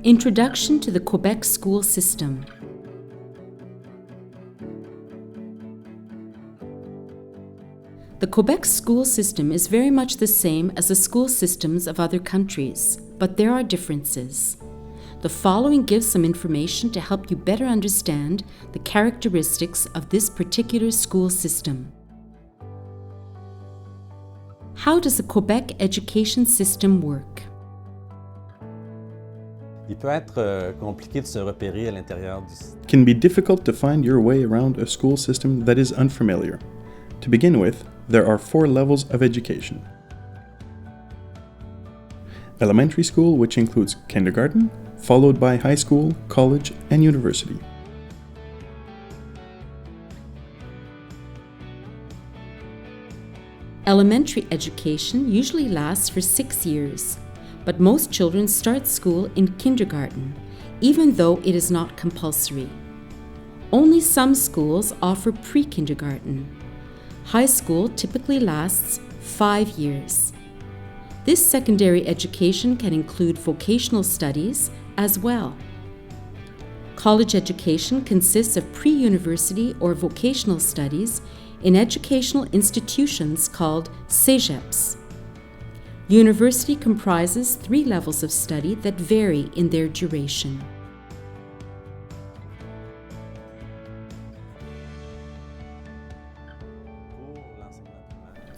Introduction to the Quebec school system. The Quebec school system is very much the same as the school systems of other countries, but there are differences. The following gives some information to help you better understand the characteristics of this particular school system. How does the Quebec education system work? Il peut être compliqué de se repérer à l'intérieur du système. It can be difficult to find your way around a school system that is unfamiliar. To begin with, there are 4 levels of education. Elementary school, which includes kindergarten, followed by high school, college, and university. Elementary education usually lasts for 6 years, but most children start school in kindergarten, even though it is not compulsory. Only some schools offer pre-kindergarten. High school typically lasts 5 years. This secondary education can include vocational studies as well. College education consists of pre-university or vocational studies in educational institutions called cégeps. University comprises 3 levels of study that vary in their duration.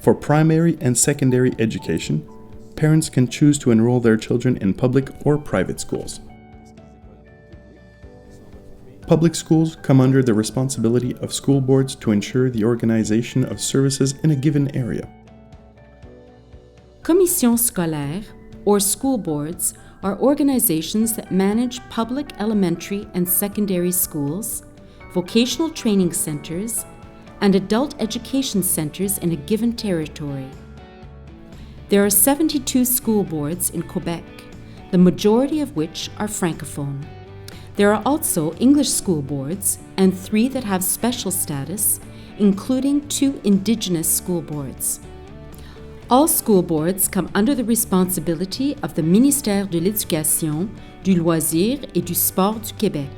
For primary and secondary education, parents can choose to enroll their children in public or private schools. Public schools come under the responsibility of school boards to ensure the organization of services in a given area. Commissions scolaires, or school boards, are organizations that manage public elementary and secondary schools, vocational training centers, and adult education centers in a given territory. There are 72 school boards in Quebec, the majority of which are francophone. There are also English school boards and 3 that have special status, including 2 Indigenous school boards. All school boards come under the responsibility of the Ministère de l'Éducation, du Loisir et du Sport du Québec.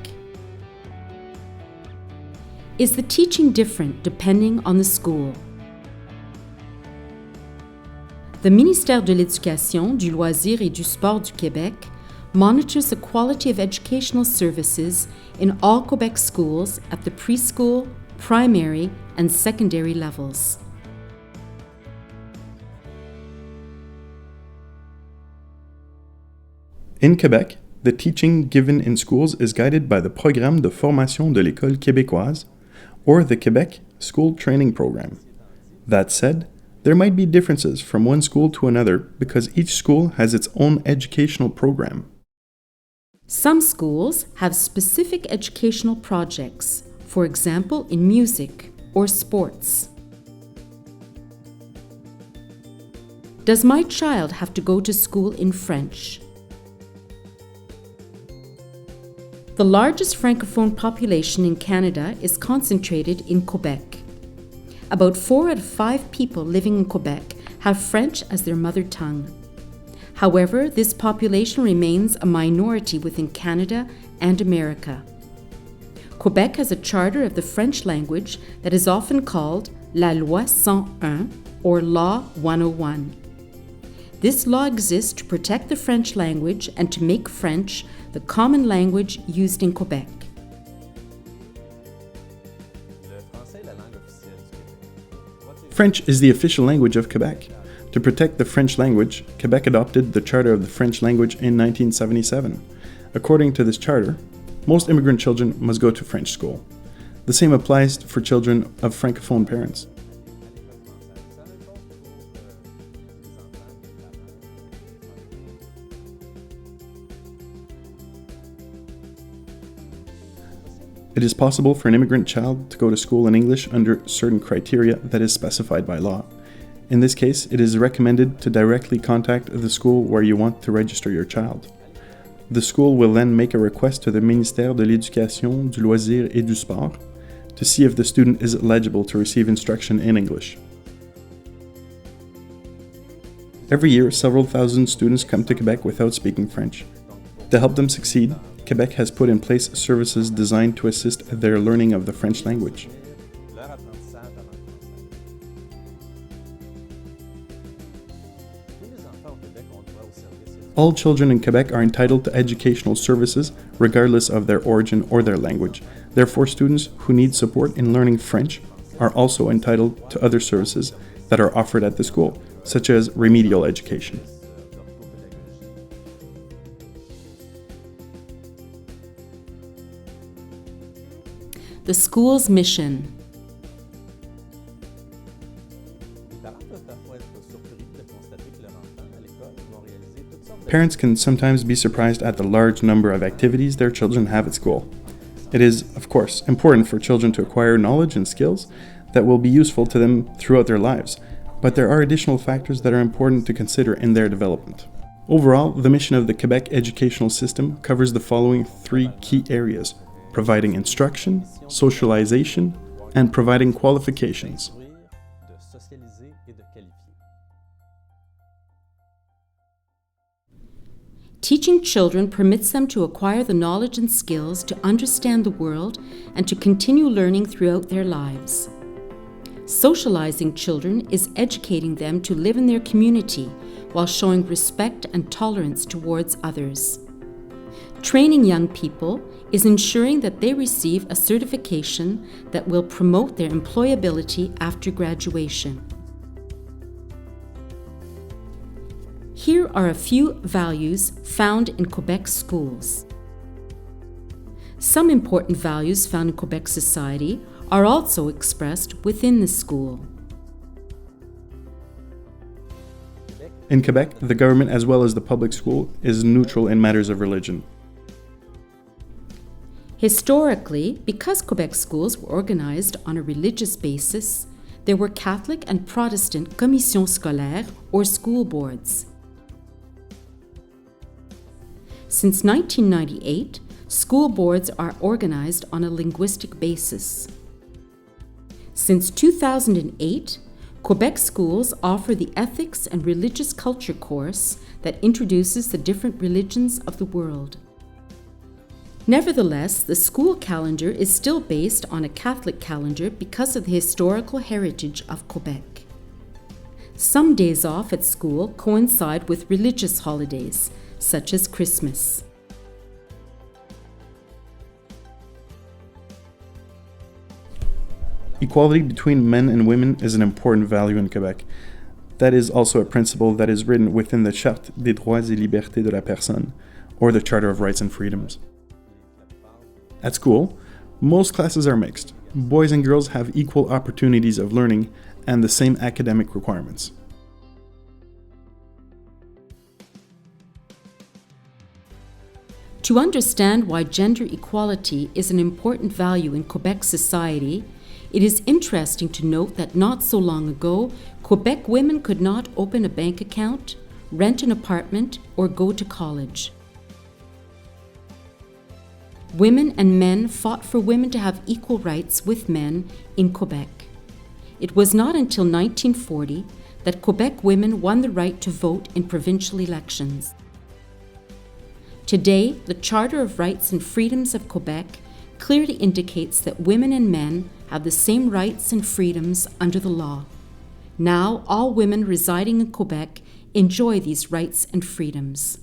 Is the teaching different depending on the school? The Ministère de l'Éducation, du Loisir et du Sport du Québec monitors the quality of educational services in all Quebec schools at the preschool, primary, and secondary levels. In Quebec, the teaching given in schools is guided by the Programme de formation de l'école québécoise, or the Quebec School Training Program. That said, there might be differences from one school to another because each school has its own educational program. Some schools have specific educational projects, for example in music or sports. Does my child have to go to school in French? The largest francophone population in Canada is concentrated in Quebec. About 4 out of 5 people living in Quebec have French as their mother tongue. However, this population remains a minority within Canada and America. Quebec has a charter of the French language that is often called La Loi 101 or Law 101. This law exists to protect the French language and to make French the common language used in Quebec. French is the official language of Quebec. To protect the French language, Quebec adopted the Charter of the French Language in 1977. According to this charter, most immigrant children must go to French school. The same applies for children of francophone parents. It is possible for an immigrant child to go to school in English under certain criteria that is specified by law. In this case, it is recommended to directly contact the school where you want to register your child. The school will then make a request to the Ministère de l'Éducation, du Loisir et du Sport to see if the student is eligible to receive instruction in English. Every year, several thousand students come to Quebec without speaking French. To help them succeed, Quebec has put in place services designed to assist their learning of the French language. Leur apprentissage de la langue française. Tous les enfants au Québec ont droit aux services. All children in Quebec are entitled to educational services regardless of their origin or their language. Therefore, students who need support in learning French are also entitled to other services that are offered at the school, such as remedial education. The school's mission. Parents can sometimes be surprised at the large number of activities their children have at school. It is, of course, important for children to acquire knowledge and skills that will be useful to them throughout their lives, but there are additional factors that are important to consider in their development. Overall, the mission of the Quebec educational system covers the following three key areas: providing instruction, socialization, and providing qualifications. Teaching children permits them to acquire the knowledge and skills to understand the world and to continue learning throughout their lives. Socializing children is educating them to live in their community while showing respect and tolerance towards others. Training young people is ensuring that they receive a certification that will promote their employability after graduation. Here are a few values found in Quebec schools. Some important values found in Quebec society are also expressed within the school. In Quebec, the government as well as the public school is neutral in matters of religion. Historically, because Quebec schools were organized on a religious basis, there were Catholic and Protestant commissions scolaires or school boards. Since 1998, school boards are organized on a linguistic basis. Since 2008, Quebec schools offer the Ethics and Religious Culture course that introduces the different religions of the world. Nevertheless, the school calendar is still based on a Catholic calendar because of the historical heritage of Quebec. Some days off at school coincide with religious holidays, such as Christmas. Equality between men and women is an important value in Quebec. That is also a principle that is written within the Charte des droits et libertés de la personne, or the Charter of Rights and Freedoms. At school, most classes are mixed. Boys and girls have equal opportunities of learning and the same academic requirements. To understand why gender equality is an important value in Quebec society, it is interesting to note that not so long ago, Quebec women could not open a bank account, rent an apartment, or go to college. Women and men fought for women to have equal rights with men in Quebec. It was not until 1940 that Quebec women won the right to vote in provincial elections. Today, the Charter of Rights and Freedoms of Quebec clearly indicates that women and men have the same rights and freedoms under the law. Now, all women residing in Quebec enjoy these rights and freedoms.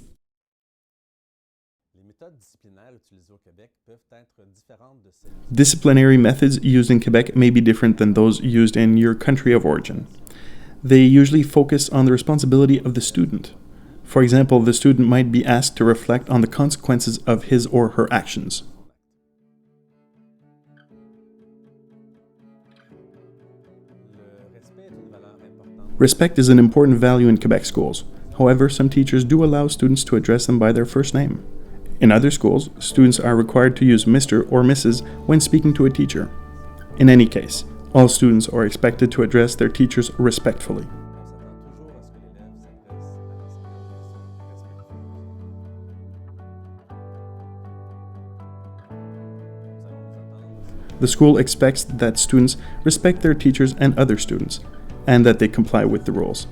Disciplinary methods used in Quebec may be different than those used in your country of origin. They usually focus on the responsibility of the student. For example, the student might be asked to reflect on the consequences of his or her actions. Respect is an important value in Quebec schools. However, some teachers do allow students to address them by their first name. In other schools, students are required to use Mr. or Mrs. when speaking to a teacher. In any case, all students are expected to address their teachers respectfully. The school expects that students respect their teachers and other students, and that they comply with the rules.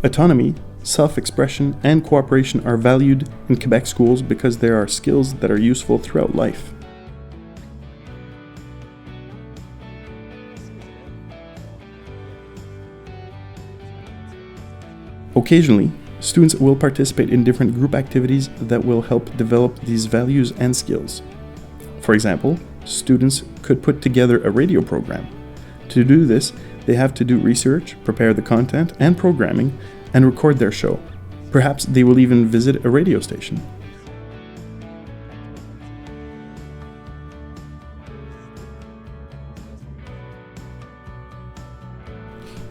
Autonomy, self-expression, and cooperation are valued in Quebec schools because there are skills that are useful throughout life. Occasionally, students will participate in different group activities that will help develop these values and skills. For example, students could put together a radio program. To do this, they have to do research, prepare the content and programming, and record their show. Perhaps they will even visit a radio station.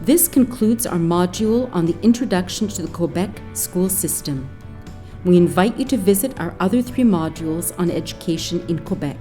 This concludes our module on the introduction to the Quebec school system. We invite you to visit our other 3 modules on education in Quebec.